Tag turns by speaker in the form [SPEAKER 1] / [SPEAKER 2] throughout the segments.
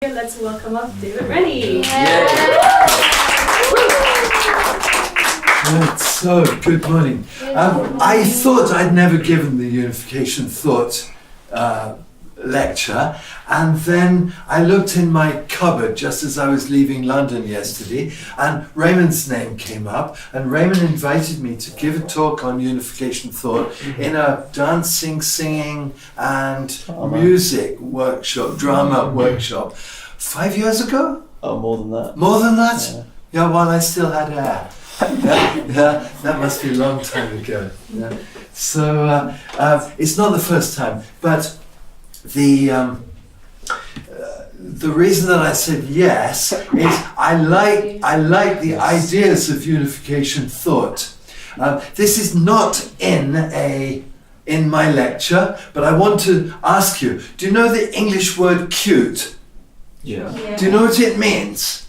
[SPEAKER 1] Let's welcome up David Rennie.
[SPEAKER 2] Right, so, good morning. I thought I'd never given the Unification Thought lecture, and then I looked in my cupboard just as I was leaving London yesterday, and Raymond's name came up, and Raymond invited me to give a talk on Unification Thought in a dancing, singing and music workshop, drama workshop 5 years ago?
[SPEAKER 3] Oh, more than that.
[SPEAKER 2] More than that?
[SPEAKER 3] Yeah.
[SPEAKER 2] Yeah, while I still had hair. Yeah, that must be a long time ago. Yeah. So it's not the first time, but the reason that I said yes is I like the ideas of Unification Thought. This is not in my lecture, but I want to ask you: do you know the English word cute?
[SPEAKER 3] Yeah.
[SPEAKER 2] Do you know what it means?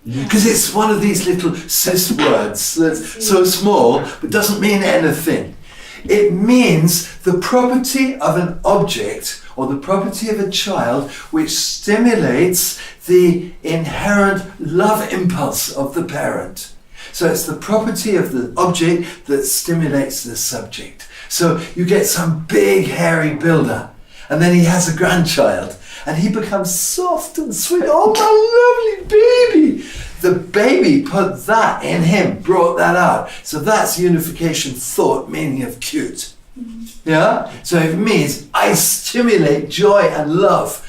[SPEAKER 2] Because it's one of these little cis words that's so small but doesn't mean anything. It means the property of an object or the property of a child which stimulates the inherent love impulse of the parent. So it's the property of the object that stimulates the subject. So you get some big hairy builder, and then he has a grandchild, and he becomes soft and sweet. Oh, my lovely baby! The baby put that in him, brought that out. So that's Unification Thought, meaning of cute. Yeah? So it means I stimulate joy and love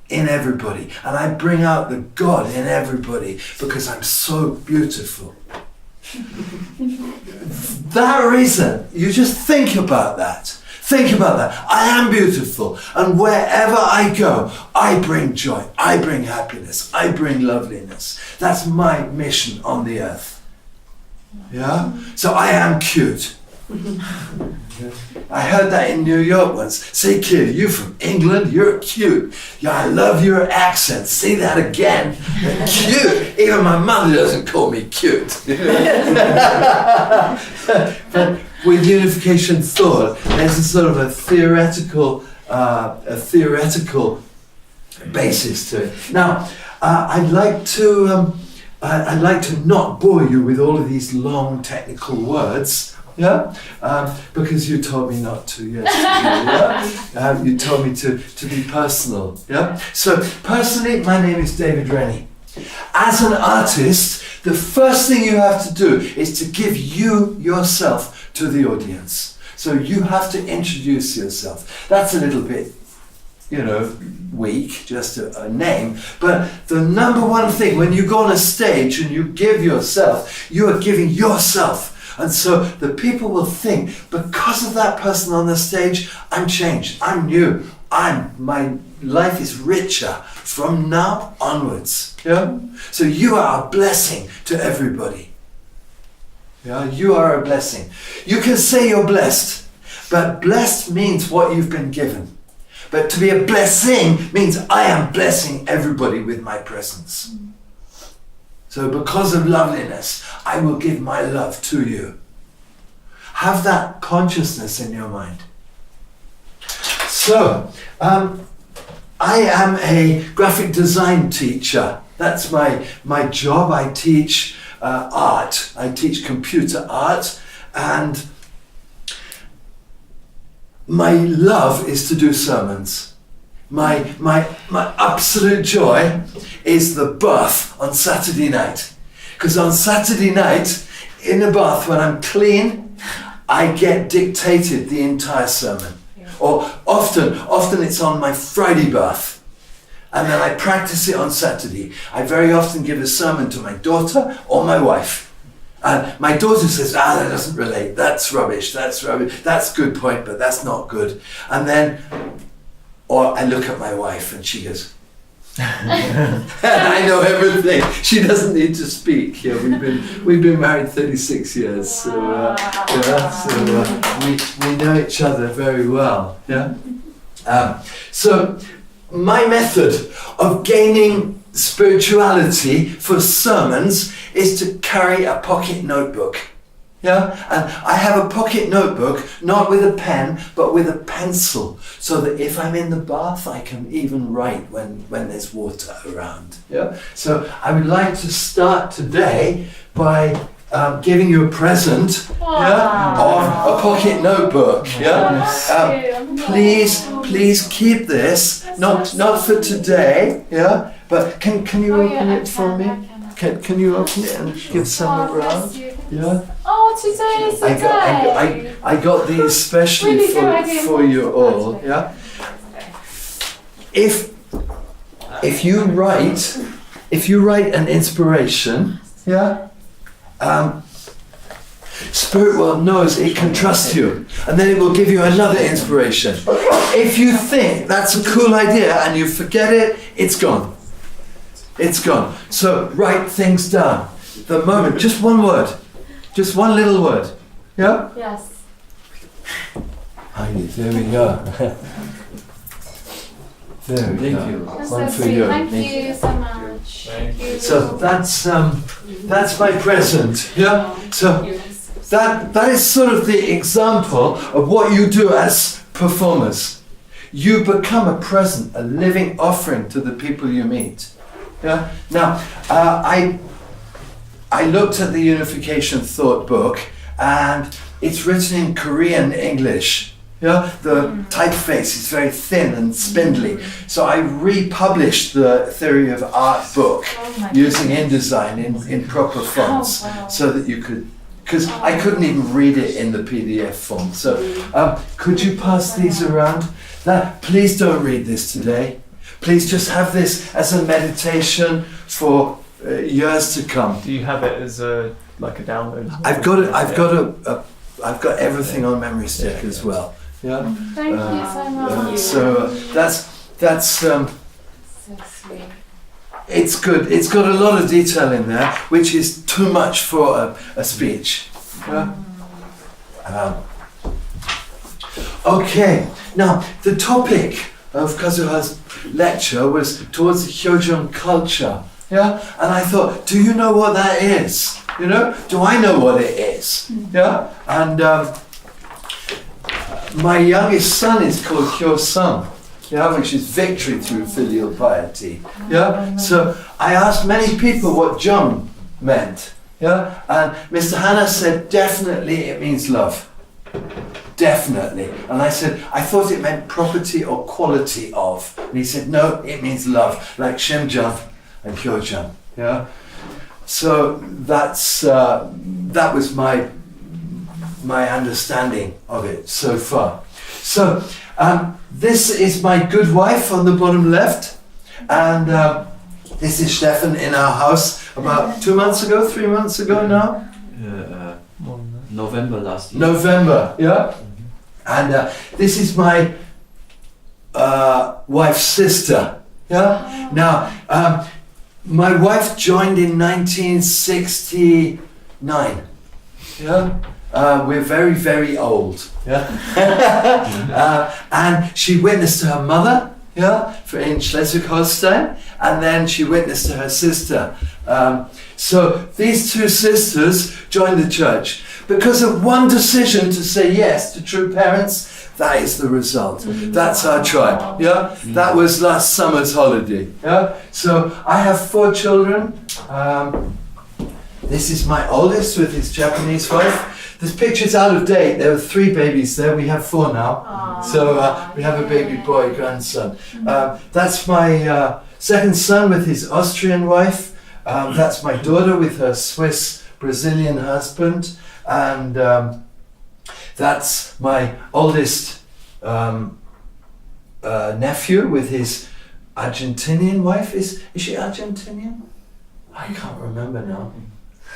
[SPEAKER 2] in everybody, and I bring out the God in everybody because I'm so beautiful. That reason, you just think about that. Think about that. I am beautiful, and wherever I go, I bring joy, I bring happiness, I bring loveliness. That's my mission on the earth. Yeah? So I am cute. I heard that in New York once. Say, kid, you from England? You're cute. Yeah, I love your accent. Say that again. Cute. Even my mother doesn't call me cute. But with Unification Thought, there's a sort of a theoretical basis to it. Now, I'd like to not bore you with all of these long technical words. Yeah, because you told me not to yesterday. Yeah? You told me to be personal. Yeah. So personally, my name is David Rennie. As an artist, the first thing you have to do is to give yourself to the audience. So you have to introduce yourself. That's a little bit, weak, just a name. But the number one thing, when you go on a stage and you give yourself, you are giving yourself. And so the people will think, because of that person on the stage, I'm changed, I'm new, my life is richer from now onwards. Yeah? So you are a blessing to everybody. Yeah? You are a blessing. You can say you're blessed, but blessed means what you've been given. But to be a blessing means I am blessing everybody with my presence. So because of loveliness, I will give my love to you. Have that consciousness in your mind. So, I am a graphic design teacher. That's my job. I teach art. I teach computer art, and my love is to do sermons. My absolute joy is the bath on Saturday night. Because on Saturday night, in the bath, when I'm clean, I get dictated the entire sermon. Yeah. Or often it's on my Friday bath. And then I practice it on Saturday. I very often give a sermon to my daughter or my wife. And my daughter says, that doesn't relate. That's rubbish. That's a good point, but that's not good. And then, or I look at my wife and she goes, and I know everything. She doesn't need to speak. Yeah, we've been married 36 years, so we know each other very well. Yeah. So my method of gaining spirituality for sermons is to carry a pocket notebook. Yeah, and I have a pocket notebook, not with a pen, but with a pencil, so that if I'm in the bath, I can even write when there's water around. Yeah, so I would like to start today by giving you a present, yeah, of a pocket notebook. Yeah, please keep this, not for today. Yeah, but can you open it for me? Can you open it and give some around? Yeah.
[SPEAKER 1] Oh, today.
[SPEAKER 2] I got these especially for you all. Yeah. If you write an inspiration, yeah, Spirit World knows it can trust you, and then it will give you another inspiration. If you think that's a cool idea and you forget it, it's gone. It's gone. So write things down. The moment, just one word. Just one little word. Yeah?
[SPEAKER 1] Yes.
[SPEAKER 2] There we go. There we go.
[SPEAKER 3] Thank you.
[SPEAKER 1] That's
[SPEAKER 2] One
[SPEAKER 1] so
[SPEAKER 2] for
[SPEAKER 1] sweet.
[SPEAKER 2] you.
[SPEAKER 1] Thank you so much.
[SPEAKER 3] Thank you.
[SPEAKER 2] So that's my present. Yeah? So that is sort of the example of what you do as performers. You become a present, a living offering to the people you meet. Yeah? Now, I looked at the Unification thought book, and it's written in Korean English. Yeah? The typeface is very thin and spindly. So I republished the Theory of Art book using InDesign in proper fonts, so that you could, because I couldn't even read it in the PDF form. So could you pass these around? Now, please don't read this today. Please just have this as a meditation for years to come.
[SPEAKER 3] Do you have it as a download?
[SPEAKER 2] I've got it. I've got everything on memory stick as well. Yeah.
[SPEAKER 1] Thank you so much.
[SPEAKER 2] So that's
[SPEAKER 1] So sweet.
[SPEAKER 2] it's good. It's got a lot of detail in there, which is too much for a speech. Yeah. Okay. Now the topic of Kazuha's lecture was towards the Hyojeong culture. Yeah, and I thought, do you know what that is? You know, do I know what it is? Yeah, and my youngest son is called Hyojeong, yeah, which is victory through filial piety. Yeah, so I asked many people what Jeong meant. Yeah, and Mr. Hannah said definitely it means love. Definitely. And I said, I thought it meant property or quality of. And he said, no, it means love, like Shemjang and Hyojeong. Yeah. So that was my understanding of it so far. So this is my good wife on the bottom left, and this is Stefan in our house about 3 months ago now.
[SPEAKER 4] November last year.
[SPEAKER 2] November, yeah. And this is my wife's sister. Yeah. Now, my wife joined in 1969. Yeah. We're very, very old. Yeah. And she witnessed to her mother. Yeah, in Schleswig-Holstein, and then she witnessed to her sister. So these two sisters joined the church because of one decision to say yes to true parents. That is the result. That's our tribe. Yeah, that was last summer's holiday. Yeah, so I have 4 children. This is my oldest with his Japanese wife. This picture's out of date. There were 3 babies there. We have 4 now.
[SPEAKER 1] Aww.
[SPEAKER 2] So we have a baby boy grandson. That's my second son with his Austrian wife. That's my daughter with her Swiss Brazilian husband. And that's my oldest nephew with his Argentinian wife. Is she Argentinian? I can't remember now.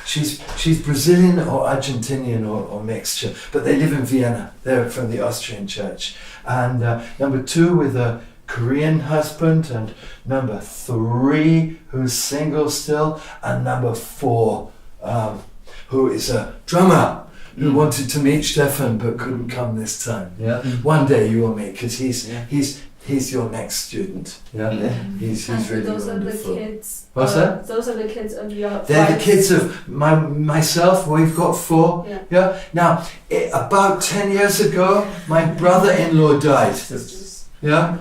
[SPEAKER 2] She's Brazilian or Argentinian or mixture, but they live in Vienna. They're from the Austrian church. And number 2 with a Korean husband, and number 3 who's single still, and number 4 who is a drummer who wanted to meet Stefan but couldn't come this time. Yeah, one day you will meet, because he's he's your next student. Yeah, he's really
[SPEAKER 4] those
[SPEAKER 2] wonderful.
[SPEAKER 4] are the kids.
[SPEAKER 2] What's that?
[SPEAKER 4] Those are the kids of your.
[SPEAKER 2] They're the
[SPEAKER 4] wife.
[SPEAKER 2] kids of myself. We've got 4.
[SPEAKER 4] Yeah.
[SPEAKER 2] Now, about 10 years ago, my brother-in-law died. Yeah.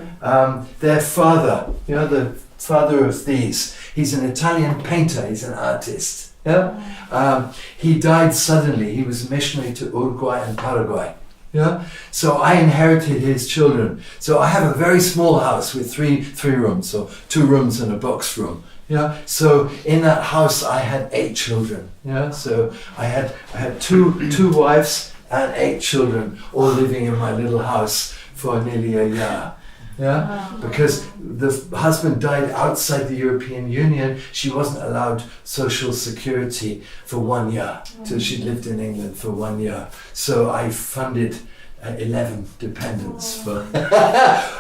[SPEAKER 2] Their father. The father of these. He's an Italian painter. He's an artist. Yeah. He died suddenly. He was a missionary to Uruguay and Paraguay. Yeah. So I inherited his children. So I have a very small house with three rooms, so 2 rooms and a box room. Yeah. So in that house I had 8 children. Yeah. So I had two wives and 8 children, all living in my little house for nearly a year. Yeah. Because the husband died outside the European Union, she wasn't allowed social security for 1 year. So she lived in England for 1 year. So I funded 11 dependents for,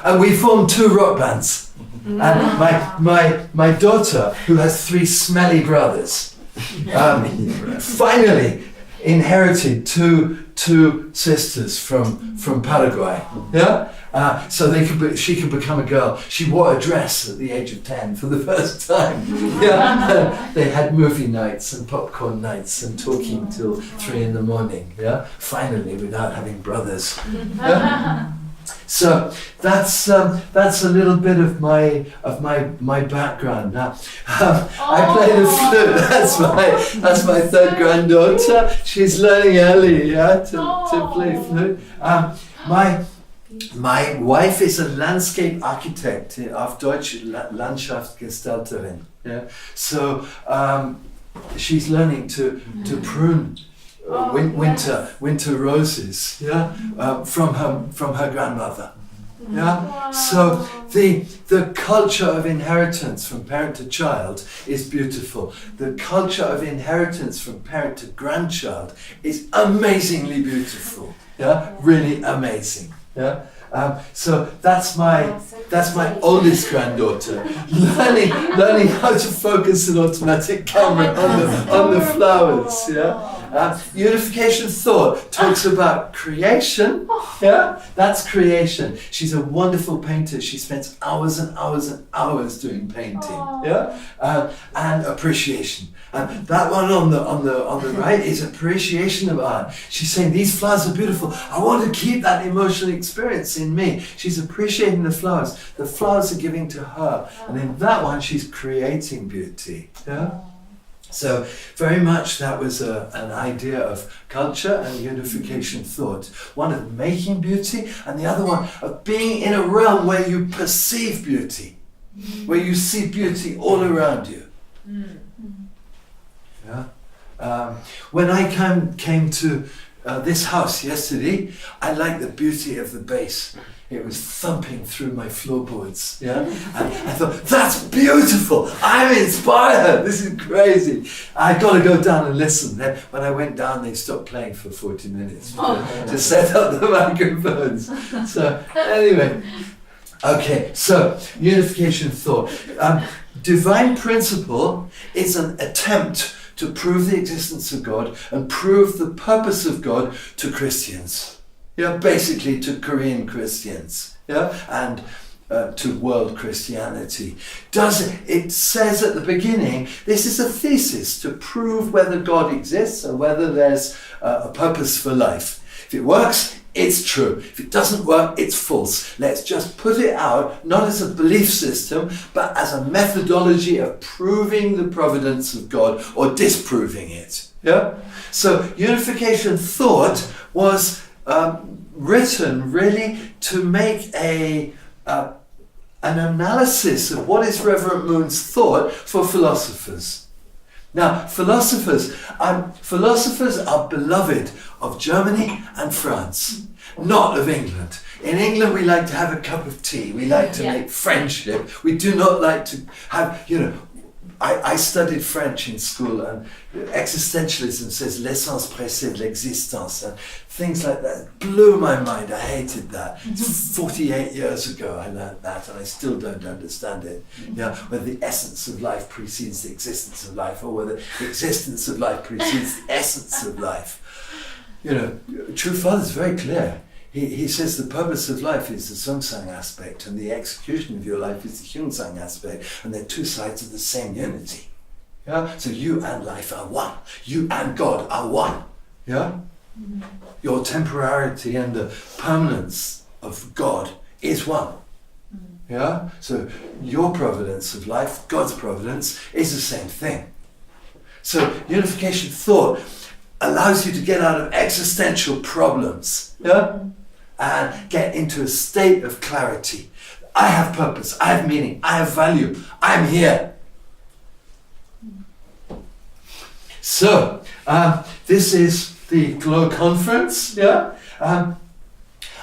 [SPEAKER 2] and we formed 2 rock bands. And my daughter, who has 3 smelly brothers, finally inherited two sisters from Paraguay. Yeah. So she could become a girl. She wore a dress at the age of 10 for the first time. Yeah. They had movie nights and popcorn nights and talking till 3 in the morning. Yeah. Finally, without having brothers. Yeah? So that's a little bit of my background. Now, I play the flute. That's my 3rd granddaughter. She's learning early, to play flute. My wife is a landscape architect, auf Deutsch Landschaftsgestalterin. Yeah. So she's learning to prune winter roses. Yeah. From her grandmother. Yeah. So the culture of inheritance from parent to child is beautiful. The culture of inheritance from parent to grandchild is amazingly beautiful. Yeah. Really amazing. Yeah. So that's my oldest granddaughter, learning how to focus an automatic camera on the flowers. Yeah. Unification thought talks about creation. Yeah, that's creation. She's a wonderful painter. She spends hours and hours and hours doing painting. Yeah, and appreciation. And that one on the right is appreciation of art. She's saying these flowers are beautiful. I want to keep that emotional experience in me. She's appreciating the flowers. The flowers are giving to her, and in that one she's creating beauty. Yeah. So very much that was an idea of culture and unification thought. One of making beauty, and the other one of being in a realm where you perceive beauty, where you see beauty all around you. Yeah. When I came to this house yesterday, I liked the beauty of the bass. It was thumping through my floorboards. Yeah, and I thought, that's beautiful. I'm inspired. This is crazy. I got to go down and listen. Then when I went down, they stopped playing for 40 minutes to set up the microphones. So anyway, okay. So unification thought. Divine principle is an attempt to prove the existence of God and prove the purpose of God to Christians. Yeah, basically to Korean Christians, yeah, and to world Christianity. It says at the beginning, this is a thesis to prove whether God exists and whether there's a purpose for life. If it works, it's true. If it doesn't work, it's false. Let's just put it out, not as a belief system, but as a methodology of proving the providence of God or disproving it. Yeah. So unification thought was written really to make an analysis of what is Reverend Moon's thought for philosophers. Now, philosophers are beloved of Germany and France, not of England. In England, we like to have a cup of tea. We like to make friendship. We do not like to have, I studied French in school, and existentialism says l'essence précède l'existence, and things like that blew my mind. I hated that. 48 years ago I learned that, and I still don't understand it. Whether the essence of life precedes the existence of life, or whether the existence of life precedes the essence of life. True Father is very clear. he says the purpose of life is the Sungsang aspect and the execution of your life is the Hyungsang aspect, and they're two sides of the same unity. Yeah? So you and life are one. You and God are one. Yeah? Your temporality and the permanence of God is one. Yeah? So your providence of life, God's providence, is the same thing. So unification thought allows you to get out of existential problems, yeah? And get into a state of clarity. I have purpose, I have meaning, I have value, I'm here. So, this is the Glow Conference, yeah? I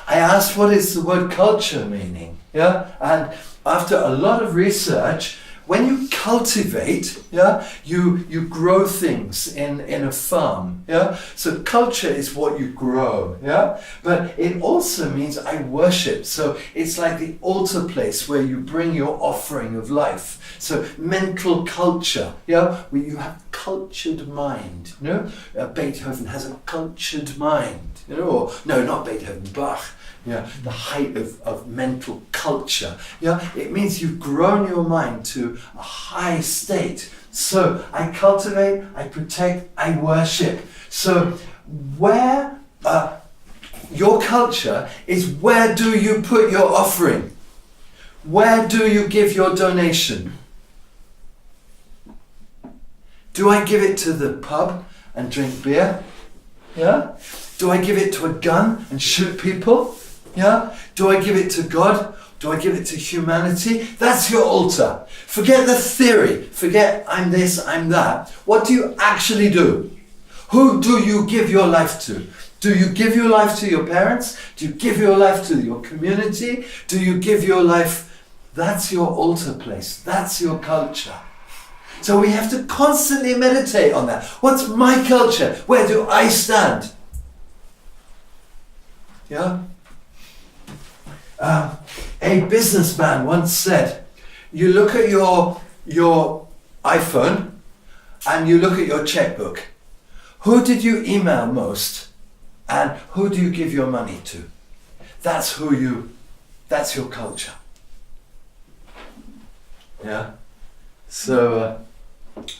[SPEAKER 2] asked what is the word culture meaning, yeah? And after a lot of research, when you cultivate, yeah, you grow things in a farm, yeah? So culture is what you grow, yeah? But it also means I worship. So it's like the altar place where you bring your offering of life. So mental culture, yeah? Where you have cultured mind, you know? Beethoven has a cultured mind, you know? Or, no, not Beethoven, Bach. Yeah, the height of mental culture. Yeah, it means you've grown your mind to a high state. So I cultivate, I protect, I worship. So where your culture is, where do you put your offering? Where do you give your donation? Do I give it to the pub and drink beer? Yeah? Do I give it to a gun and shoot people? Yeah? Do I give it to God? Do I give it to humanity? That's your altar. Forget the theory. Forget I'm this, I'm that. What do you actually do? Who do you give your life to? Do you give your life to your parents? Do you give your life to your community? Do you give your life? That's your altar place. That's your culture. So we have to constantly meditate on that. What's my culture? Where do I stand? Yeah? A businessman once said, you look at your iPhone and you look at your checkbook. Who did you email most? And who do you give your money to? That's your culture. Yeah? So,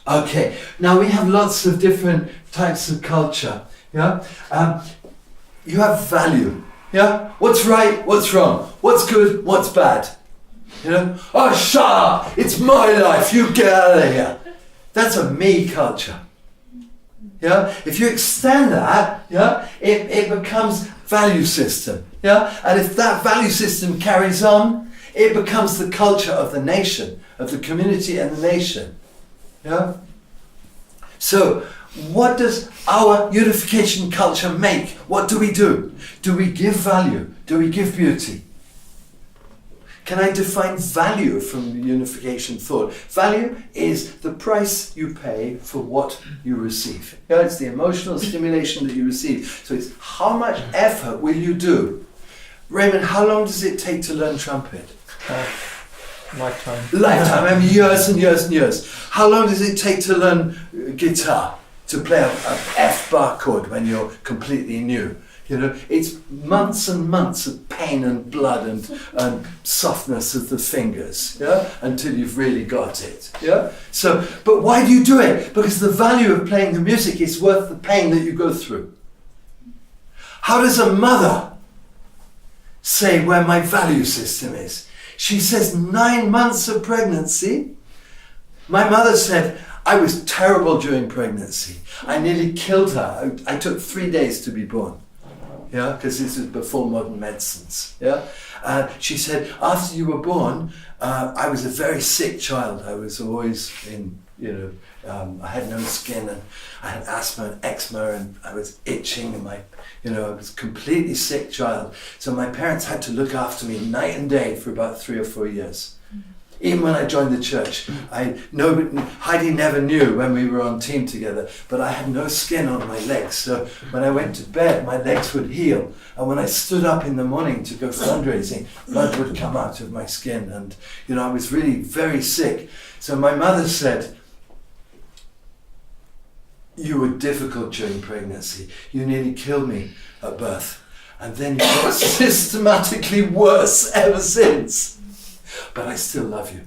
[SPEAKER 2] okay. Now we have lots of different types of culture. Yeah? You have value. Yeah? What's right? What's wrong? What's good? What's bad? You know? Oh, shut up! It's my life! You get out of here! That's a me culture. Yeah? If you extend that, yeah, it becomes value system. Yeah? And if that value system carries on, it becomes the culture of the nation, of the community and the nation. Yeah? So, what does our unification culture make? What do we do? Do we give value? Do we give beauty? Can I define value from the unification thought? Value is the price you pay for what you receive. Yeah, it's the emotional stimulation that you receive. So it's how much effort will you do? Raymond, how long does it take to learn trumpet?
[SPEAKER 3] Lifetime.
[SPEAKER 2] Lifetime, I mean years and years and years. How long does it take to learn guitar? To play a F bar chord when you're completely new? You know, it's months and months of pain and blood and softness of the fingers, yeah, until you've really got it, yeah. So, but why do you do it? Because the value of playing the music is worth the pain that you go through. How does a mother say where my value system is? She says 9 months of pregnancy. My mother said, I was terrible during pregnancy. I nearly killed her. I took 3 days to be born. Yeah, because this is before modern medicines. Yeah, she said after you were born, I was a very sick child. I was always in, I had no skin and I had asthma and eczema and I was itching and I was a completely sick child. So my parents had to look after me night and day for about 3 or 4 years. Even when I joined the church, Heidi never knew when we were on team together, but I had no skin on my legs. So when I went to bed, my legs would heal. And when I stood up in the morning to go fundraising, blood would come out of my skin. And, I was really very sick. So my mother said, you were difficult during pregnancy. You nearly killed me at birth. And then you got systematically worse ever since. But I still love you.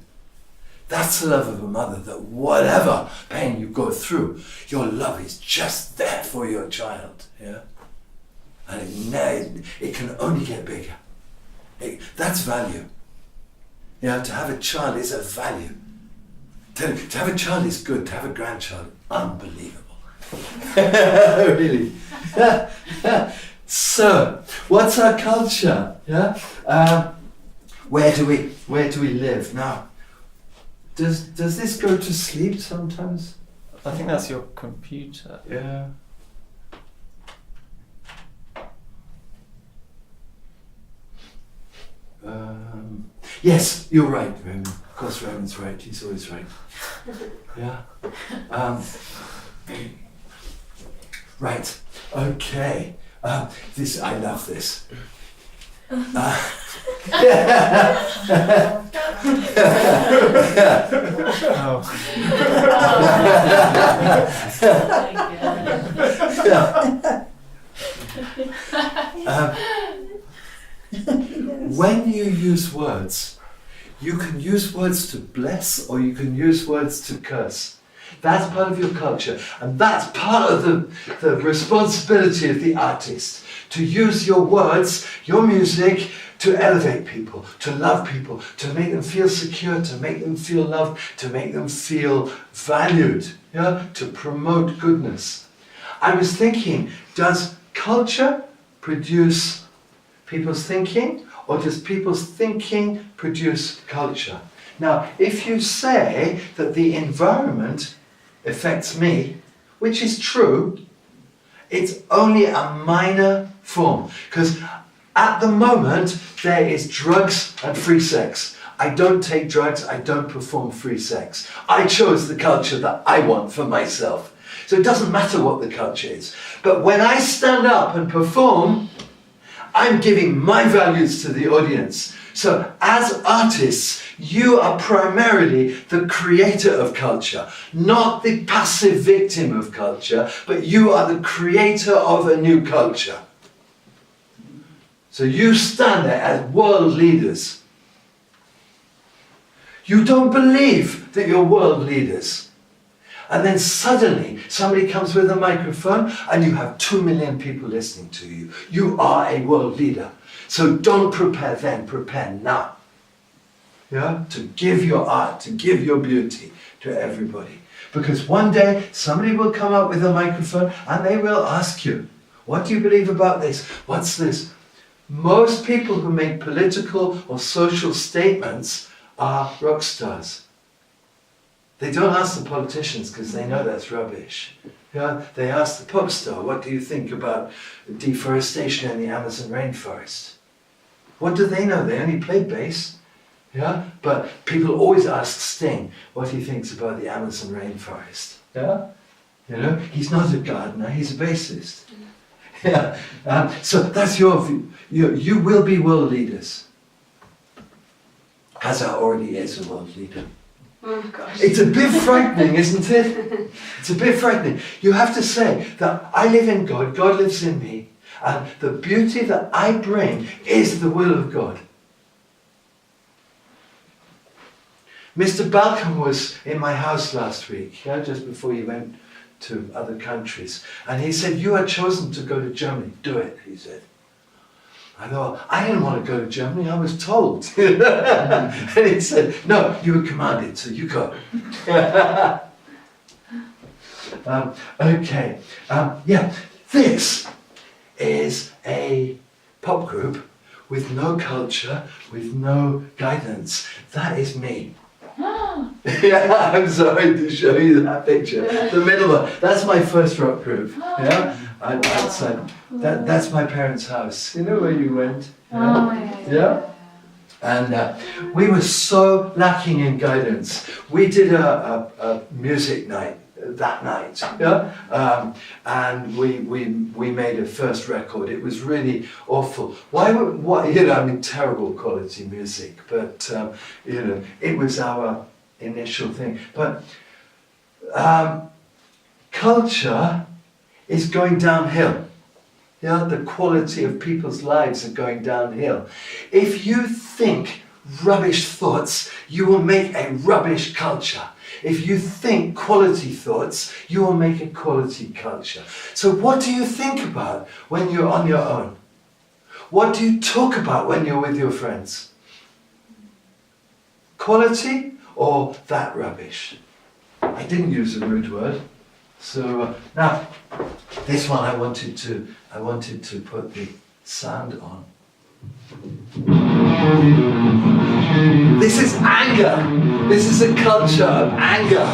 [SPEAKER 2] That's the love of a mother, that whatever pain you go through, your love is just there for your child. Yeah? And it can only get bigger. That's value. To have a child is a value. To have a child is good. To have a grandchild, unbelievable. Really. So, what's our culture? Where do we live now? Does this go to sleep sometimes?
[SPEAKER 3] I think that's your computer.
[SPEAKER 2] Yeah. Yes, you're right, Raymond. Of course, Raymond's right. He's always right. Yeah. Right. Okay. This, I love this. When you use words, you can use words to bless or you can use words to curse. That's part of your culture, and that's part of the responsibility of the artist, to use your words, your music, to elevate people, to love people, to make them feel secure, to make them feel loved, to make them feel valued, to promote goodness. I was thinking, does culture produce people's thinking, or does people's thinking produce culture? Now, if you say that the environment affects me, which is true, it's only a minor form. Because at the moment, there is drugs and free sex. I don't take drugs, I don't perform free sex. I chose the culture that I want for myself. So it doesn't matter what the culture is. But when I stand up and perform, I'm giving my values to the audience. So as artists, you are primarily the creator of culture, not the passive victim of culture, but you are the creator of a new culture. So you stand there as world leaders. You don't believe that you're world leaders. And then suddenly somebody comes with a microphone and you have 2 million people listening to you. You are a world leader. So don't prepare then, prepare now. To give your art, to give your beauty to everybody. Because one day somebody will come up with a microphone and they will ask you, what do you believe about this? What's this? Most people who make political or social statements are rock stars. They don't ask the politicians because they know that's rubbish. They ask the pop star, what do you think about deforestation in the Amazon rainforest? What do they know? They only play bass. But people always ask Sting what he thinks about the Amazon rainforest. He's not a gardener, he's a bassist. So that's your view. You will be world leaders. Hazar already is a world leader.
[SPEAKER 4] Oh gosh.
[SPEAKER 2] It's a bit frightening, isn't it? It's a bit frightening. You have to say that I live in God, God lives in me, and the beauty that I bring is the will of God. Mr. Balcom was in my house last week, just before he went to other countries, and he said, you are chosen to go to Germany, do it, he said. I thought, I didn't want to go to Germany, I was told. And he said, no, you were commanded, so you go. Okay, this is a pop group with no culture, with no guidance. That is me. I'm sorry to show you that picture. The middle one, that's my first rock group. Outside. That's my parents' house. You know where you went? And we were so lacking in guidance. We did a music night that night, and we made a first record. It was really awful. Terrible quality music, but it was our initial thing. But culture is going downhill. Yeah, the quality of people's lives are going downhill. If you think rubbish thoughts, you will make a rubbish culture. If you think quality thoughts, you will make a quality culture. So what do you think about when you're on your own? What do you talk about when you're with your friends? Quality or that rubbish? I didn't use a rude word. So now, this one I wanted to put the sound on. This is anger. This is a culture of anger.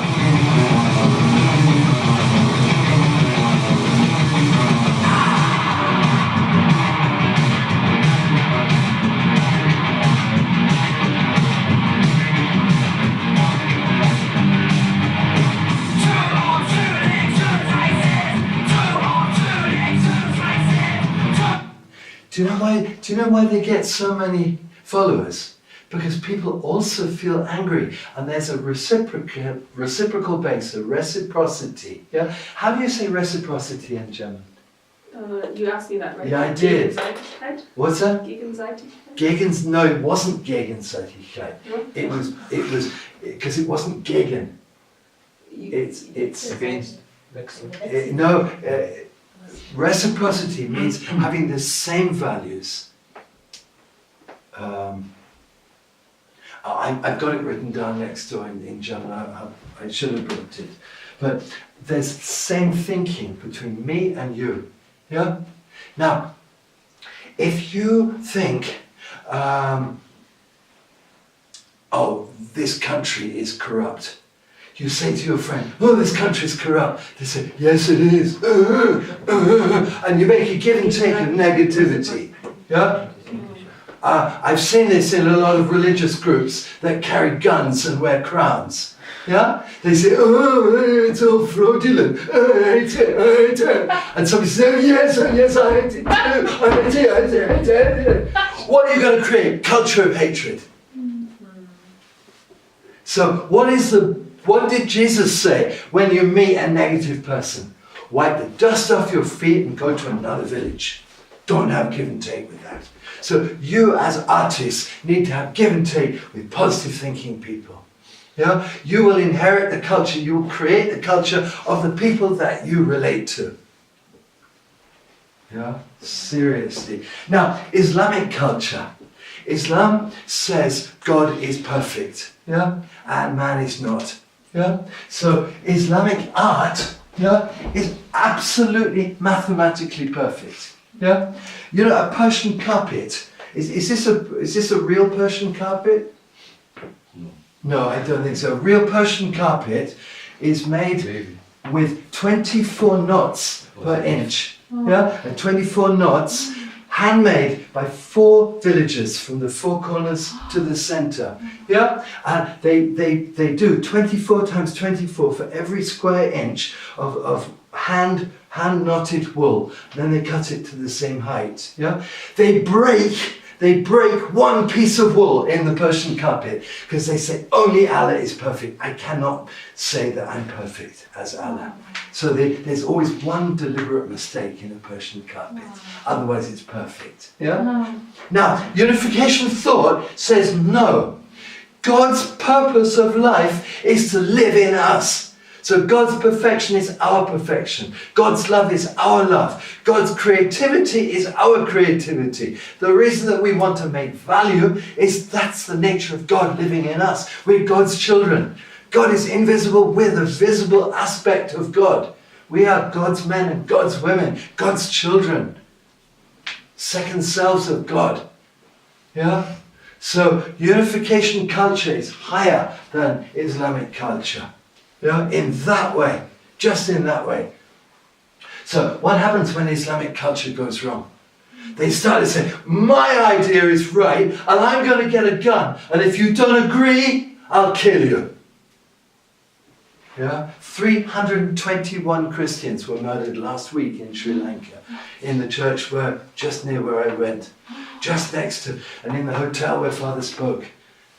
[SPEAKER 2] Do you know why they get so many followers? Because people also feel angry, and there's a reciprocal base, a reciprocity. Yeah. How do you say reciprocity in German?
[SPEAKER 4] You asked me that, right?
[SPEAKER 2] Yeah, I did.
[SPEAKER 4] Gegenseitigkeit?
[SPEAKER 2] What's that?
[SPEAKER 4] Gegenseitigkeit?
[SPEAKER 2] No, it wasn't Gegenseitigkeit.
[SPEAKER 4] No?
[SPEAKER 2] It was because it wasn't gegen. It's
[SPEAKER 3] Against. Wechsel.
[SPEAKER 2] Reciprocity means having the same values. I've got it written down next door in German. I should have brought it. But there's the same thinking between me and you. Yeah? Now, if you think, oh, this country is corrupt, you say to your friend, oh, this country is corrupt. They say, yes, it is. And you make a give and take of negativity. Yeah? I've seen this in a lot of religious groups that carry guns and wear crowns. Yeah? They say, oh, it's all fraudulent. And somebody says, oh, yes, I hate it. What are you going to create? Culture of hatred. So what did Jesus say when you meet a negative person? Wipe the dust off your feet and go to another village. Don't have give and take with that. So you as artists need to have give and take with positive thinking people. Yeah? You will inherit the culture, you will create the culture of the people that you relate to. Yeah? Seriously. Now, Islamic culture. Islam says God is perfect. Yeah? And man is not. Yeah? So Islamic art, yeah, is absolutely mathematically perfect. Yeah? You know, a Persian carpet, is this a real Persian carpet? No, I don't think so. A real Persian carpet is made with 24 knots per inch. Yeah? And 24 knots, handmade by 4 villagers from the 4 corners to the center. Yeah? And they do 24 times 24 for every square inch of hand knotted wool. Then they cut it to the same height. Yeah? They break one piece of wool in the Persian carpet because they say only Allah is perfect. I cannot say that I'm perfect as Allah. So there's always one deliberate mistake in a Persian carpet. Otherwise it's perfect. Yeah? Now, unification thought says no. God's purpose of life is to live in us. So God's perfection is our perfection. God's love is our love. God's creativity is our creativity. The reason that we want to make value is that's the nature of God living in us. We're God's children. God is invisible. We're the visible aspect of God. We are God's men and God's women, God's children. Second selves of God. Yeah? So unification culture is higher than Islamic culture. Yeah, in that way, just in that way. So what happens when Islamic culture goes wrong? They start to say, my idea is right, and I'm going to get a gun, and if you don't agree, I'll kill you. Yeah, 321 Christians were murdered last week in Sri Lanka, in the church just near where I went, just next to, and in the hotel where Father spoke.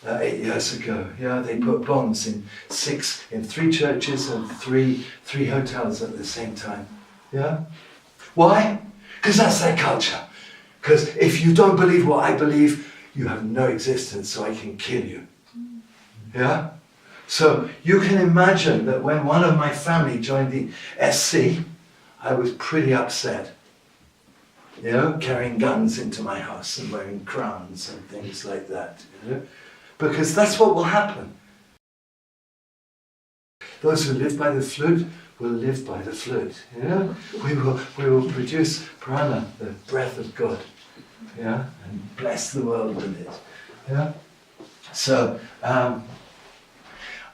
[SPEAKER 2] 8 years ago, yeah, they put bombs in 3 churches and three hotels at the same time. Yeah, why? Because that's their culture. Because if you don't believe what I believe, you have no existence, so I can kill you. Yeah? So you can imagine that when one of my family joined the SC, I was pretty upset. You know, carrying guns into my house and wearing crowns and things like that. You know? Because that's what will happen. Those who live by the flood will live by the flood. You know? We will produce prana, the breath of God. Yeah? And bless the world with it. Yeah? So,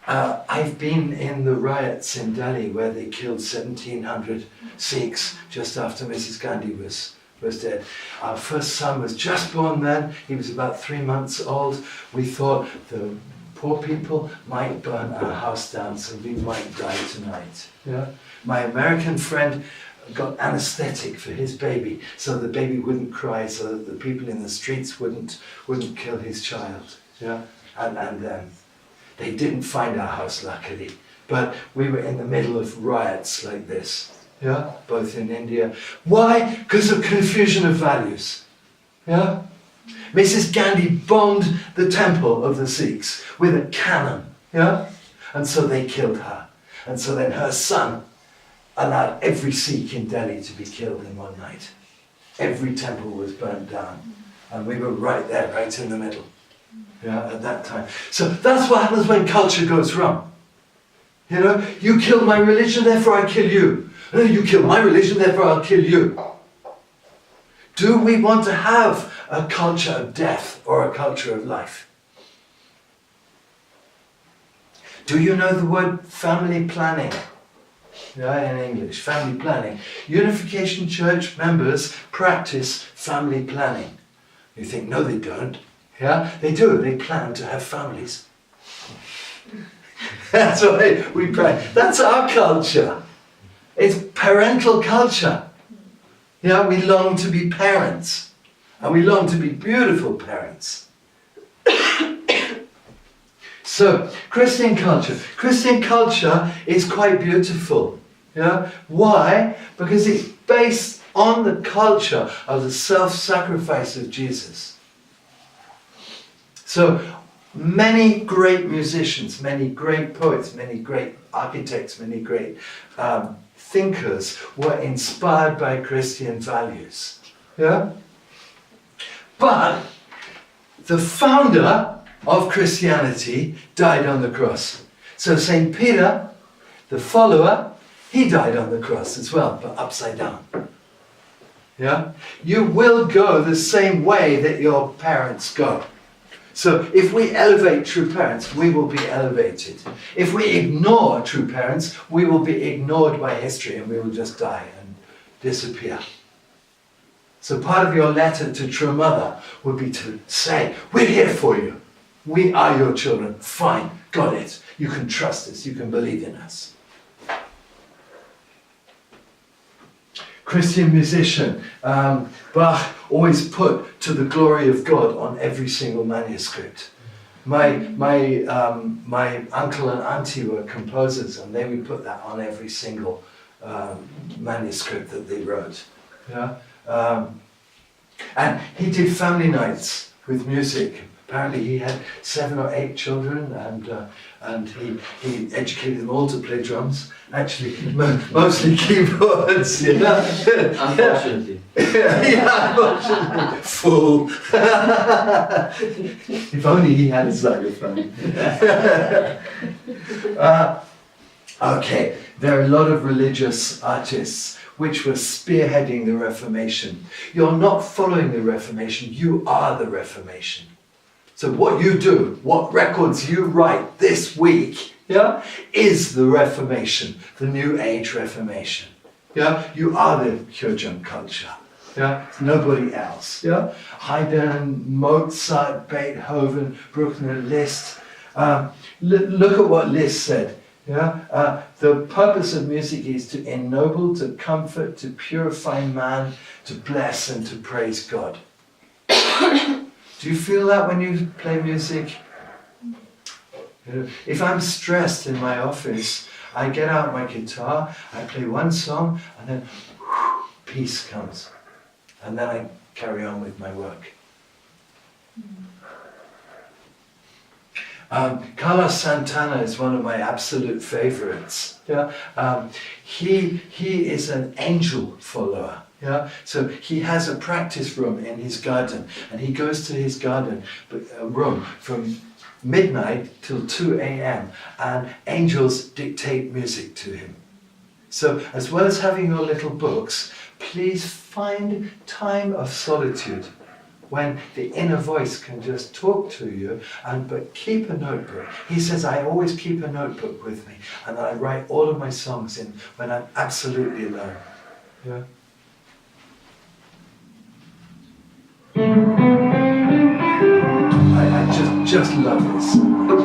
[SPEAKER 2] I've been in the riots in Delhi where they killed 1,700 Sikhs just after Mrs. Gandhi was dead. Our first son was just born then. He was about 3 months old. We thought the poor people might burn our house down, so we might die tonight. Yeah? My American friend got anesthetic for his baby, so the baby wouldn't cry, so that the people in the streets wouldn't kill his child. Yeah? And they didn't find our house, luckily. But we were in the middle of riots like this. Yeah, both in India. Why? Because of confusion of values. Yeah? Mrs. Gandhi bombed the temple of the Sikhs with a cannon. Yeah? And so they killed her. And so then her son allowed every Sikh in Delhi to be killed in one night. Every temple was burnt down. And we were right there, right in the middle. Yeah, at that time. So that's what happens when culture goes wrong. You know, you kill my religion, therefore I kill you. You kill my religion, therefore I'll kill you. Do we want to have a culture of death or a culture of life? Do you know the word family planning? Yeah, in English, family planning. Unification Church members practice family planning. You think, no they don't. Yeah, they do. They plan to have families. That's why we pray. That's our culture. It's parental culture. Yeah, we long to be parents. And we long to be beautiful parents. So, Christian culture. Christian culture is quite beautiful. Yeah? Why? Because it's based on the culture of the self-sacrifice of Jesus. So, many great musicians, many great poets, many great architects, many great thinkers were inspired by Christian values. Yeah? But the founder of Christianity died on the cross. So St. Peter, the follower, he died on the cross as well, but upside down. Yeah? You will go the same way that your parents go. So if we elevate true parents, we will be elevated. If we ignore true parents, we will be ignored by history and we will just die and disappear. So part of your letter to true mother would be to say, we're here for you. We are your children. Fine, got it. You can trust us. You can believe in us. Christian musician, Bach always put "to the glory of God" on every single manuscript. My uncle and auntie were composers, and they would put that on every single manuscript that they wrote. Yeah, and he did family nights with music. Apparently, he had 7 or 8 children, and he educated them all to play drums. Actually, mostly keyboards, you know.
[SPEAKER 5] Unfortunately.
[SPEAKER 2] Yeah, unfortunately. Fool. If only he had a xylophone. Okay, there are a lot of religious artists which were spearheading the Reformation. You're not following the Reformation, you are the Reformation. So what you do, what records you write this week, yeah, is the Reformation, the New Age Reformation. Yeah, you are the Hyojeong culture. Yeah, nobody else. Yeah, Haydn, Mozart, Beethoven, Bruckner, Liszt. Look at what Liszt said. Yeah, the purpose of music is to ennoble, to comfort, to purify man, to bless and to praise God. Do you feel that when you play music? You know, if I'm stressed in my office, I get out my guitar, I play one song, and then peace comes. and then I carry on with my work. Carlos Santana is one of my absolute favorites. Yeah, he is an angel follower. Yeah, so he has a practice room in his garden, and he goes to his garden room from midnight till 2 a.m. and angels dictate music to him. So as well as having your little books, please find time of solitude when the inner voice can just talk to you, but keep a notebook. He says, I always keep a notebook with me, and I write all of my songs in when I'm absolutely alone. Yeah. I just love this so much.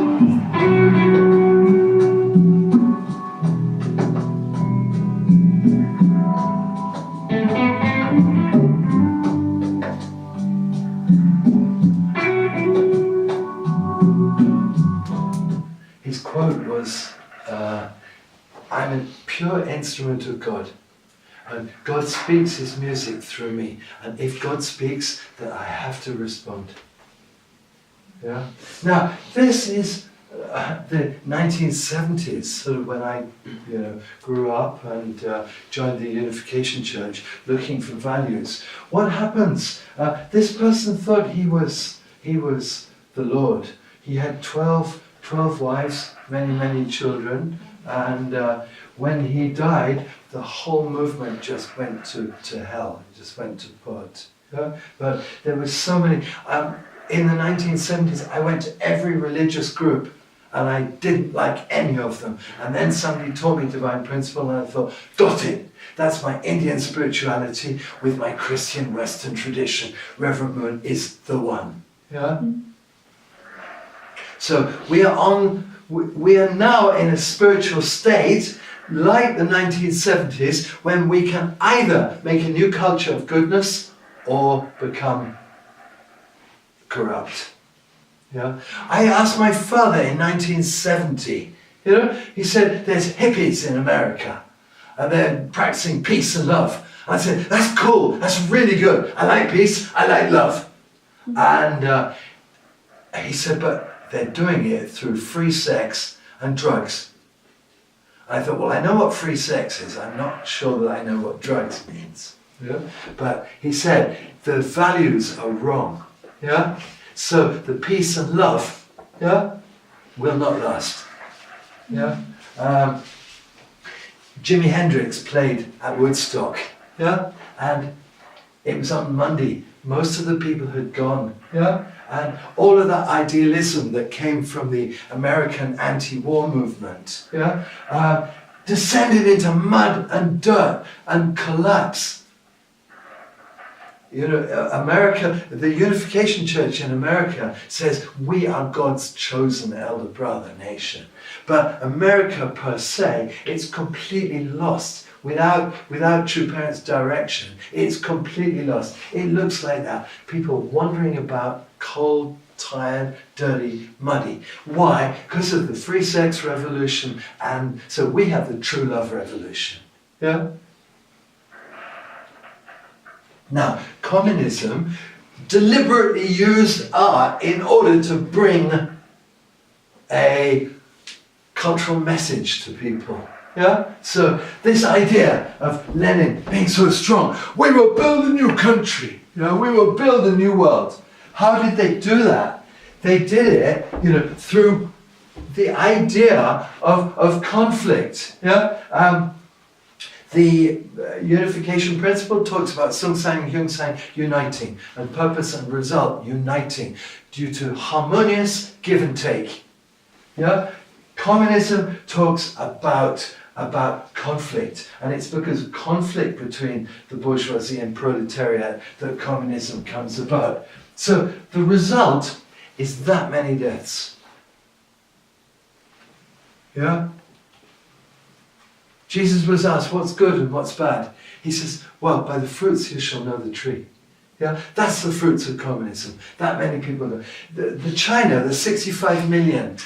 [SPEAKER 2] His quote was, I'm a pure instrument of God, and God speaks his music through me, and if God speaks, then I have to respond. Yeah. Now, this is the 1970s, sort of when I, grew up and joined the Unification Church, looking for values. What happens? This person thought he was the Lord. He had 12 wives, many children, and when he died, the whole movement just went to hell. It just went to pot. Yeah? But there were so many. In the 1970s, I went to every religious group, and I didn't like any of them. And then somebody taught me Divine Principle, and I thought, got it. That's my Indian spirituality with my Christian Western tradition. Reverend Moon is the one. Yeah. So we are now in a spiritual state like the 1970s, when we can either make a new culture of goodness or become corrupt. Yeah. I asked my father in 1970, he said there's hippies in America and they're practicing peace and love. I said, that's cool, that's really good. I like peace, I like love. And he said, but they're doing it through free sex and drugs. I thought, well, I know what free sex is. I'm not sure that I know what drugs means. Yeah? But he said, the values are wrong. Yeah? So the peace and love, will not last. Yeah? Jimi Hendrix played at Woodstock. Yeah? And it was on Monday. Most of the people had gone. Yeah? And all of that idealism that came from the American anti-war movement, descended into mud and dirt and collapse. America, the Unification Church in America says we are God's chosen elder brother nation. But America per se, it's completely lost. Without True Parents' direction, it's completely lost. It looks like that. People wandering about, cold, tired, dirty, muddy. Why? Because of the free sex revolution, and so we have the true love revolution. Yeah? Now, communism deliberately used art in order to bring a cultural message to people. Yeah? So this idea of Lenin being so strong, we will build a new country, we will build a new world. How did they do that? They did it, through the idea of conflict. Yeah? The Unification Principle talks about Sung Sang, Hyung Sang uniting, and purpose and result uniting due to harmonious give and take. Yeah? Communism talks about conflict, and it's because of conflict between the bourgeoisie and proletariat that communism comes about. So the result is that many deaths. Yeah? Jesus was asked, what's good and what's bad? He says, well, by the fruits you shall know the tree. Yeah, that's the fruits of communism. That many people know. The China, the 65 million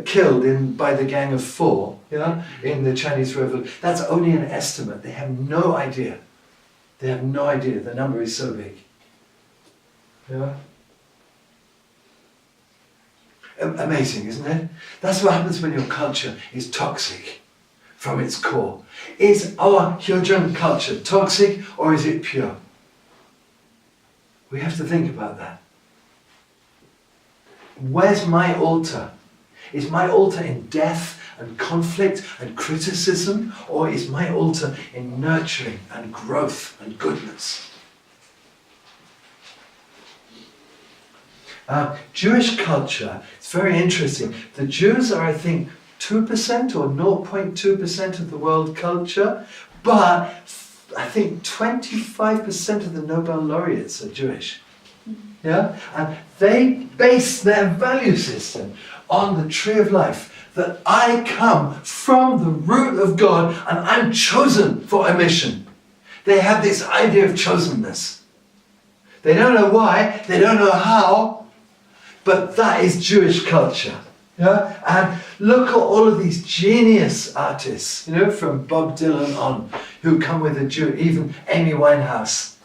[SPEAKER 2] killed by the Gang of Four, in the Chinese Revolution, that's only an estimate. They have no idea. They have no idea. The number is so big. Yeah? Amazing, isn't it? That's what happens when your culture is toxic from its core. Is our Hyojeong culture toxic or is it pure? We have to think about that. Where's my altar? Is my altar in death and conflict and criticism, or is my altar in nurturing and growth and goodness? Jewish culture, it's very interesting. The Jews are, I think, 2% or 0.2% of the world culture, but I think 25% of the Nobel laureates are Jewish. Yeah? And they base their value system on the tree of life, that I come from the root of God and I'm chosen for a mission. They have this idea of chosenness. They don't know why, they don't know how, but that is Jewish culture. Yeah? And look at all of these genius artists, you know, from Bob Dylan on, who come with a Jew, even Amy Winehouse.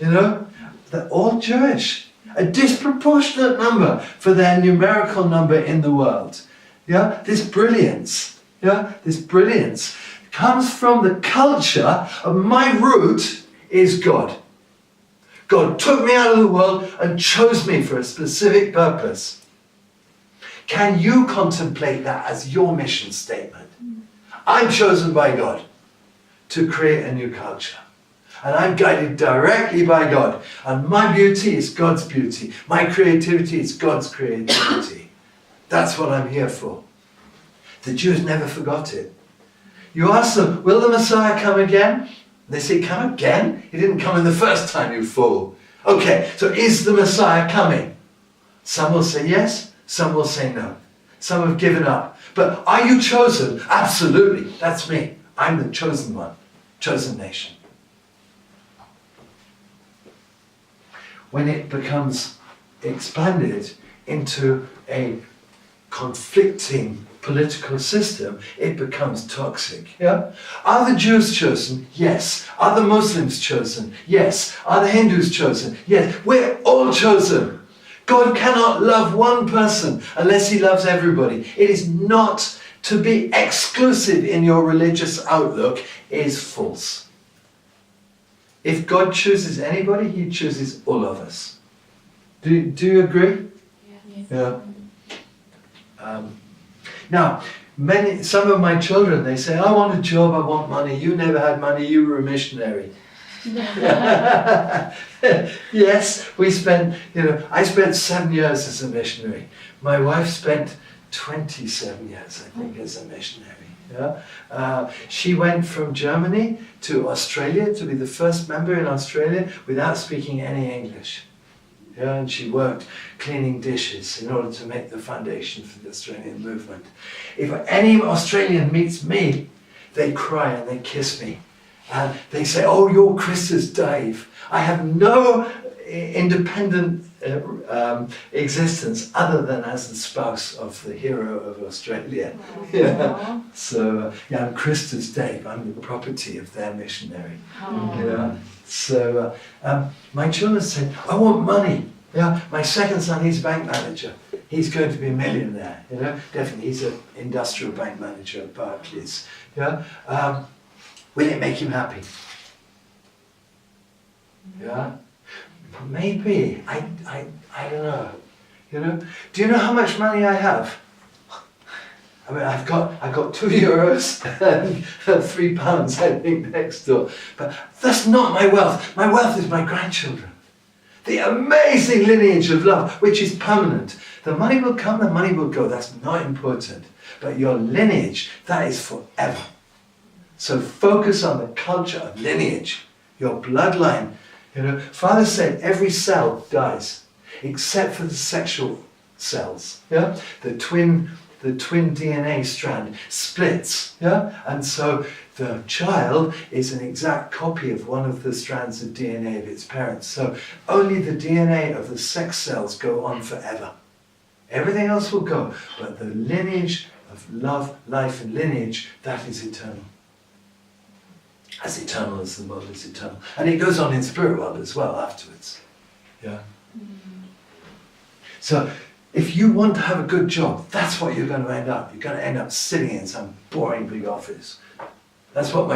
[SPEAKER 2] You know, they're all Jewish. A disproportionate number for their numerical number in the world. Yeah, this brilliance, comes from the culture of my root is God. God took me out of the world and chose me for a specific purpose. Can you contemplate that as your mission statement? I'm chosen by God to create a new culture. And I'm guided directly by God. And my beauty is God's beauty. My creativity is God's creativity. That's what I'm here for. The Jews never forgot it. You ask them, will the Messiah come again? They say, come again? He didn't come in the first time, you fool. Okay, so is the Messiah coming? Some will say yes, some will say no. Some have given up. But are you chosen? Absolutely, that's me. I'm the chosen one, chosen nation. When it becomes expanded into a conflicting political system, it becomes toxic. Yeah? Are the Jews chosen? Yes. Are the Muslims chosen? Yes. Are the Hindus chosen? Yes. We're all chosen. God cannot love one person unless he loves everybody. It is not to be exclusive in your religious outlook is false. If God chooses anybody, he chooses all of us. Do you agree?
[SPEAKER 1] Yeah.
[SPEAKER 2] Now, some of my children, they say, I want a job, I want money. You never had money, you were a missionary. Yes, I spent 7 years as a missionary. My wife spent 27 years, I think, as a missionary. Yeah? She went from Germany to Australia to be the first member in Australia without speaking any English. Yeah, and she worked cleaning dishes in order to make the foundation for the Australian movement. If any Australian meets me, they cry and they kiss me. And they say, oh, you're Chris's Dave. I have no independent existence other than as the spouse of the hero of Australia. Yeah. So, I'm Chris's Dave. I'm the property of their missionary. Yeah. So my children said, I want money. Yeah, my second son, he's a bank manager. He's going to be a millionaire. Definitely, he's an industrial bank manager at Barclays. Yeah, will it make him happy? Yeah, maybe. I don't know. Do you know how much money I have? I mean, I've got €2 and £3, I think, next door. But that's not my wealth. My wealth is my grandchildren. The amazing lineage of love, which is permanent. The money will come, the money will go. That's not important. But your lineage, that is forever. So focus on the culture of lineage, your bloodline. Father said every cell dies, except for the sexual cells. Yeah, the twin DNA strand splits, and so the child is an exact copy of one of the strands of DNA of its parents. So only the DNA of the sex cells go on forever. Everything else will go, but the lineage of love, life, and lineage, that is eternal. as eternal as the world is eternal. And it goes on in spirit world as well afterwards. Yeah. So if you want to have a good job, that's what you're going to end up. You're going to end up sitting in some boring big office. That's what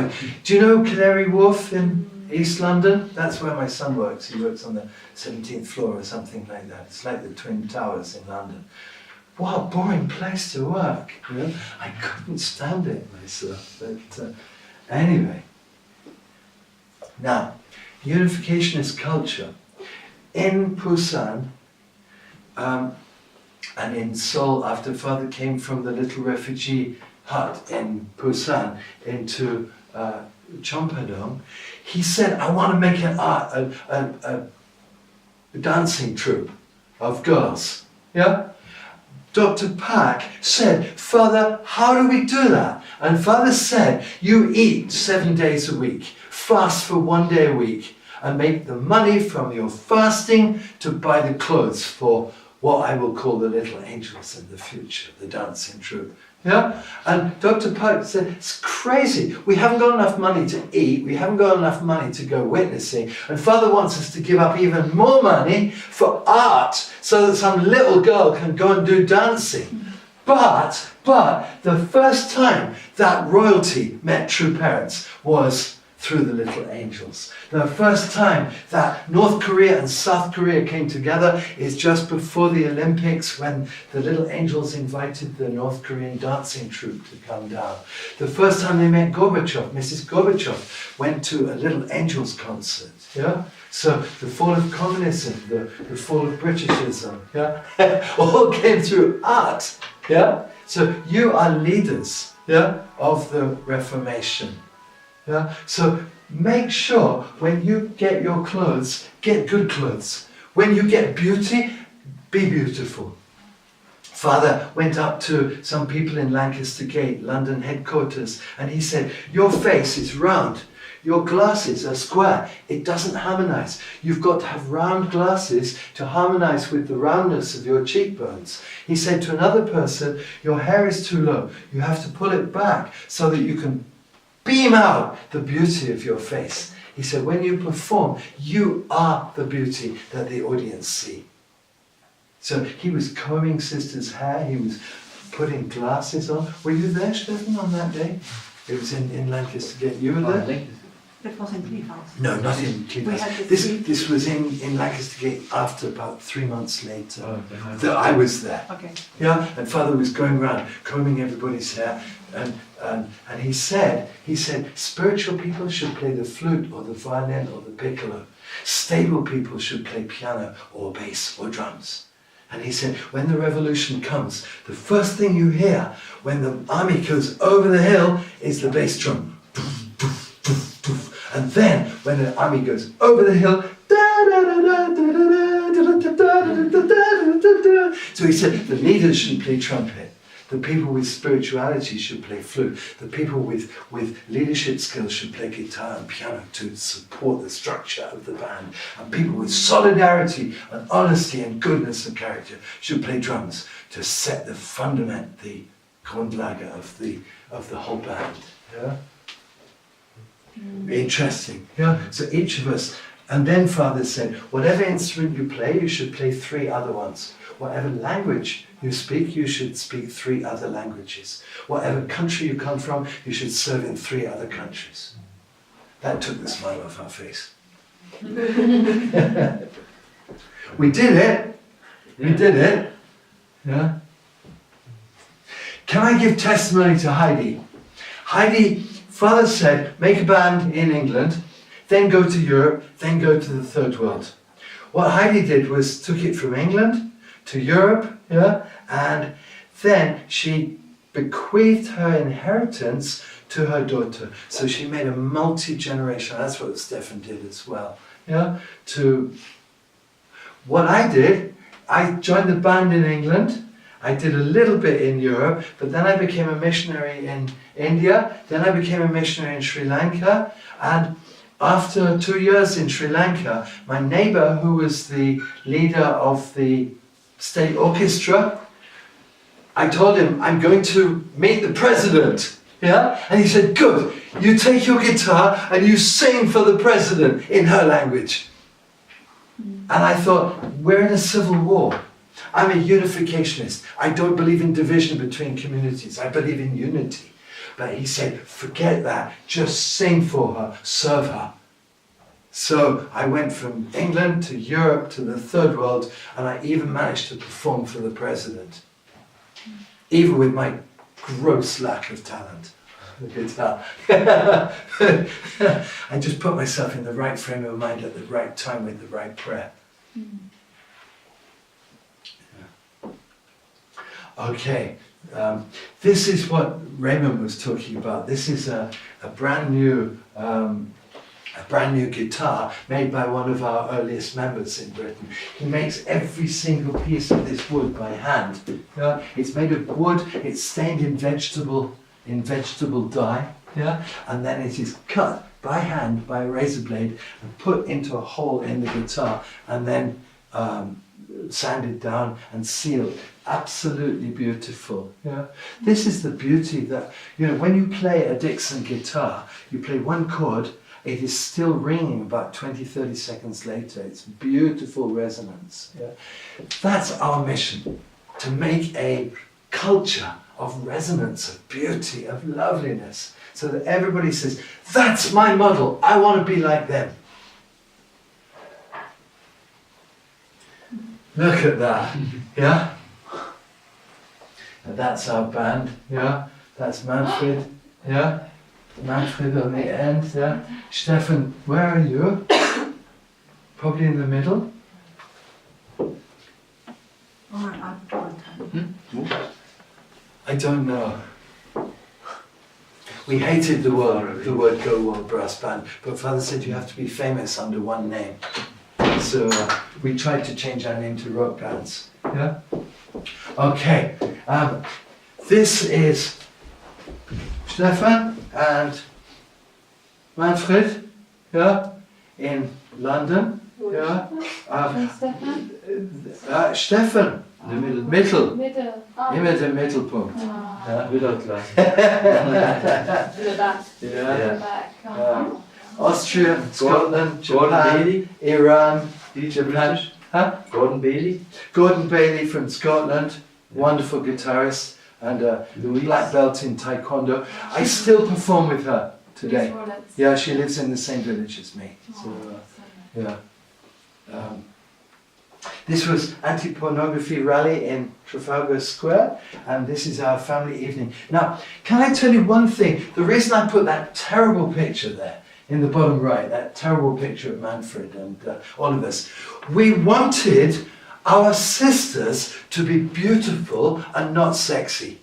[SPEAKER 2] do you know Canary Wharf in East London? That's where my son works. He works on the 17th floor or something like that. It's like the Twin Towers in London. What a boring place to work. You know? I couldn't stand it myself. But anyway. Now, unificationist culture. In Busan and in Seoul, after Father came from the little refugee hut in Busan into Cheongpadong, he said, I want to make a dancing troupe of girls. Yeah? Dr. Park said, Father, how do we do that? And Father said, you eat 7 days a week, fast for 1 day a week, and make the money from your fasting to buy the clothes for what I will call the little angels in the future, the dancing troupe. Yeah? And Dr. Park said, it's crazy. We haven't got enough money to eat. We haven't got enough money to go witnessing. And Father wants us to give up even more money for art so that some little girl can go and do dancing. But the first time that royalty met true parents was through the little angels. The first time that North Korea and South Korea came together is just before the Olympics, when the little angels invited the North Korean dancing troupe to come down. The first time they met Gorbachev, Mrs. Gorbachev went to a little angels concert. Yeah? So the fall of communism, the fall of Britishism, yeah, all came through art. Yeah? So you are leaders, yeah, of the Reformation. Yeah? So make sure when you get your clothes, get good clothes. When you get beauty, be beautiful. Father went up to some people in Lancaster Gate, London headquarters, and he said, your face is round. Your glasses are square. It doesn't harmonize. You've got to have round glasses to harmonize with the roundness of your cheekbones. He said to another person, your hair is too low. You have to pull it back so that you can beam out the beauty of your face. He said, when you perform, you are the beauty that the audience see. So he was combing Sister's hair, he was putting glasses on. Were you there, Stefan, on that day? It was in Lancaster Gate. You were there?
[SPEAKER 5] That was in Clevehouse.
[SPEAKER 2] No, not in Clevehouse. This was in Lancaster Gate after about 3 months later.
[SPEAKER 3] Oh, okay.
[SPEAKER 2] That I was there.
[SPEAKER 5] Okay.
[SPEAKER 2] Yeah, and Father was going around combing everybody's hair, and he said, spiritual people should play the flute or the violin or the piccolo. Stable people should play piano or bass or drums. And he said, when the revolution comes, the first thing you hear when the army goes over the hill is the bass drum. And then when the army goes over the hill, so he said, the leaders should play trumpet. The people with spirituality should play flute. The people with leadership skills should play guitar and piano to support the structure of the band. And people with solidarity and honesty and goodness of character should play drums to set the fundament, the grundlage of the whole band. Yeah? Interesting. Yeah. So each of us, and then Father said, whatever instrument you play, you should play 3 other ones. Whatever language you speak, you should speak 3 other languages. Whatever country you come from, you should serve in 3 other countries. That took the smile off our face. We did it. We did it. Yeah. Can I give testimony to Heidi? Heidi, Father said, make a band in England, then go to Europe, then go to the third world. What Heidi did was took it from England to Europe, yeah, and then she bequeathed her inheritance to her daughter. So she made a multi-generational, that's what Stefan did as well. Yeah, what I did, I joined the band in England, I did a little bit in Europe, but then I became a missionary in India, then I became a missionary in Sri Lanka, and after 2 years in Sri Lanka, my neighbor, who was the leader of the state orchestra, I told him, I'm going to meet the president. Yeah? And he said, good, you take your guitar and you sing for the president in her language. And I thought, we're in a civil war. I'm a unificationist. I don't believe in division between communities. I believe in unity. But he said, forget that. Just sing for her, serve her. So I went from England to Europe to the third world, and I even managed to perform for the president. Even with my gross lack of talent. The guitar. I just put myself in the right frame of mind at the right time with the right prayer. Yeah. Okay, this is what Raymond was talking about. This is a brand new guitar made by one of our earliest members in Britain. He makes every single piece of this wood by hand. Yeah? It's made of wood. It's stained in vegetable dye. Yeah? And then it is cut by hand by a razor blade and put into a hole in the guitar and then sanded down and sealed. Absolutely beautiful. Yeah? This is the beauty that, when you play a Dixon guitar, you play one chord, it is still ringing about 20-30 seconds later. It's beautiful resonance. Yeah? That's our mission, to make a culture of resonance, of beauty, of loveliness, so that everybody says, that's my model, I want to be like them. Look at that, yeah? And that's our band, yeah? That's Manfred, yeah? Manfred on the end, yeah? Stefan, where are you? Probably in the middle. I don't know. We hated the word Go World Brass Band, but Father said you have to be famous under one name. So we tried to change our name to Rock Bands. Yeah? Okay. This is Stefan and Manfred, yeah, in London. Yeah.
[SPEAKER 1] Stefan?
[SPEAKER 2] Stefan. Mittel. Immer der Mittelpunkt. Ja. Austria, Scotland, Japan, Iran, Japan. Huh?
[SPEAKER 6] Gordon Bailey.
[SPEAKER 2] Gordon Bailey from Scotland, wonderful guitarist and a black belt in Taekwondo. I still perform with her today. Yeah, she lives in the same village as me. So, yeah. This was anti-pornography rally in Trafalgar Square, and this is our family evening. Now, can I tell you one thing? The reason I put that terrible picture there in the bottom right, that terrible picture of Manfred and all of us, we wanted our sisters to be beautiful and not sexy.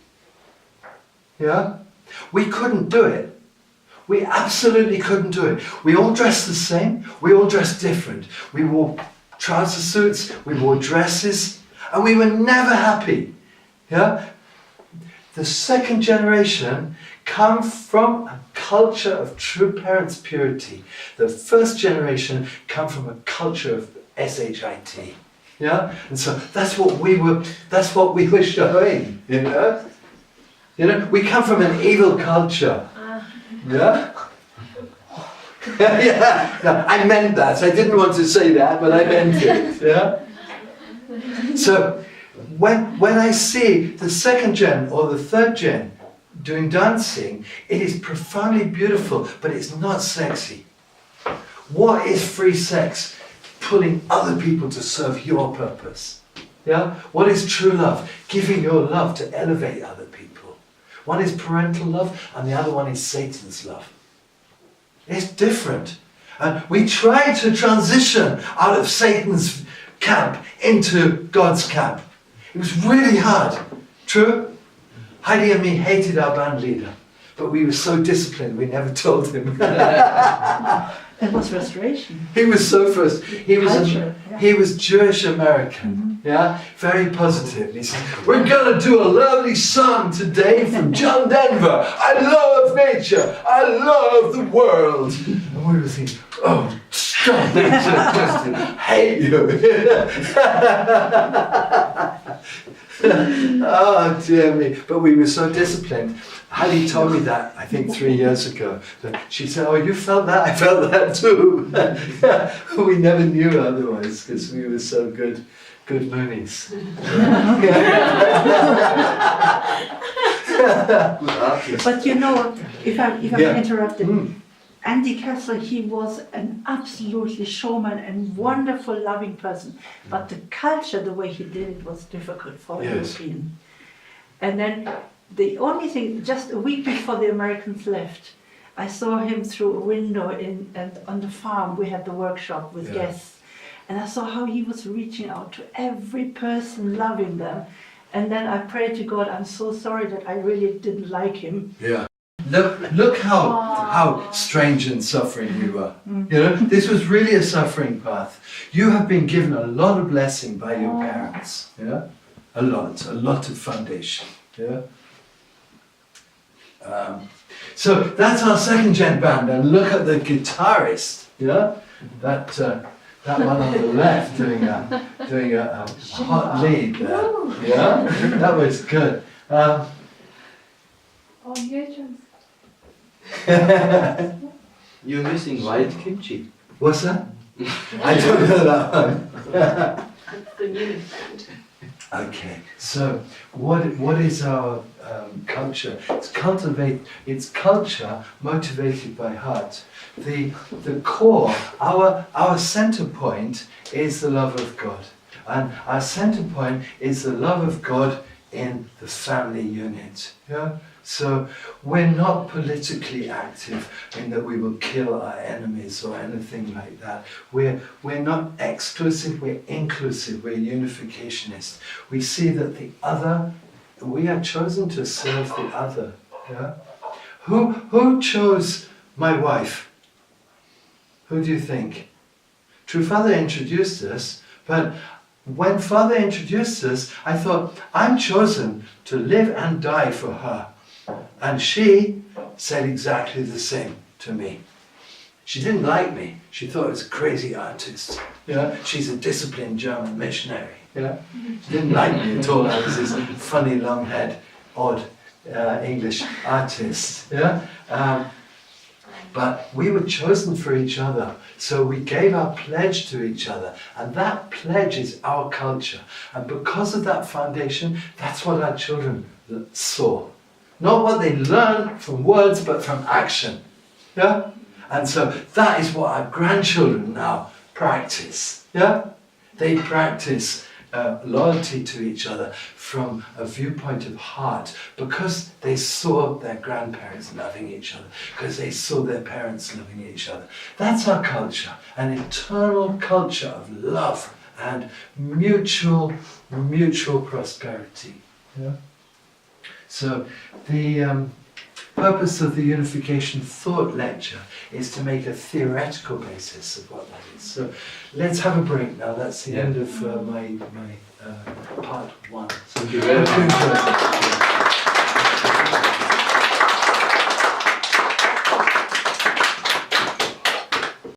[SPEAKER 2] Yeah? We couldn't do it. We absolutely couldn't do it. We all dressed the same, we all dressed different. We wore trouser suits, we wore dresses, and we were never happy. Yeah? The second generation come from a culture of true parents' purity. The first generation come from a culture of SHIT. Yeah? And so that's what we were showing, you know? You know, we come from an evil culture. Yeah? Yeah, I meant that. I didn't want to say that, but I meant it. Yeah? So when I see the second gen or the third gen doing dancing, it is profoundly beautiful, but it's not sexy. What is free sex? Pulling other people to serve your purpose. Yeah? What is true love? Giving your love to elevate other people. One is parental love, and the other one is Satan's love. It's different. And we try to transition out of Satan's camp into God's camp. It was really hard. True? Heidi and me hated our band leader, but we were so disciplined we never told him.
[SPEAKER 5] It was restoration.
[SPEAKER 2] He was so first. He was Jewish American. Yeah, very positive. He said, "We're gonna do a lovely song today from John Denver. I love nature. I love the world." And we were thinking, "Oh, stop it! Just hate you." Oh dear me! But we were so disciplined, Hattie told me that, I think 3 years ago. She said, oh, you felt that? I felt that too. We never knew otherwise because we were so good moonies.
[SPEAKER 5] But you know, if I
[SPEAKER 2] Yeah.
[SPEAKER 5] interrupted,
[SPEAKER 2] Mm.
[SPEAKER 5] Andy Kessler, he was an absolutely showman and wonderful, loving person. But the culture, the way he did it, was difficult for a
[SPEAKER 2] Yes.
[SPEAKER 5] European. And then the only thing, just a week before the Americans left, I saw him through a window on the farm. We had the workshop with
[SPEAKER 2] Yeah.
[SPEAKER 5] guests. And I saw how he was reaching out to every person, loving them. And then I prayed to God, I'm so sorry that I really didn't like him.
[SPEAKER 2] Yeah. Look how strange and suffering you were. You know, this was really a suffering path. You have been given a lot of blessing by your parents. Yeah, a lot of foundation. Yeah. So that's our second gen band, and look at the guitarist. Yeah, that one on the left doing a hot lead there. Yeah, that was good.
[SPEAKER 1] Oh, Hyojeong.
[SPEAKER 6] You're missing white kimchi.
[SPEAKER 2] What's that? I don't know that one.
[SPEAKER 4] That's the new band.
[SPEAKER 2] Okay, so what is our culture? It's culture motivated by heart. The core, our center point is the love of God, and our center point is the love of God in the family unit. Yeah. So we're not politically active in that we will kill our enemies or anything like that. We're not exclusive, we're inclusive, we're unificationists. We see that the other, we are chosen to serve the other. Yeah? Who chose my wife? Who do you think? True Father introduced us, but when Father introduced us, I thought, I'm chosen to live and die for her. And she said exactly the same to me. She didn't like me. She thought I was a crazy artist. Yeah, she's a disciplined German missionary. Yeah, she didn't like me at all. I was this funny, long-haired, odd English artist. Yeah, but we were chosen for each other. So we gave our pledge to each other, and that pledge is our culture. And because of that foundation, that's what our children saw. Not what they learn from words, but from action. Yeah? And so that is what our grandchildren now practice. Yeah? They practice loyalty to each other from a viewpoint of heart, because they saw their grandparents loving each other, because they saw their parents loving each other. That's our culture, an eternal culture of love and mutual prosperity. Yeah? So the purpose of the Unification Thought Lecture is to make a theoretical basis of what that is. So let's have a break now. That's the end of my part one.
[SPEAKER 6] Thank you very much.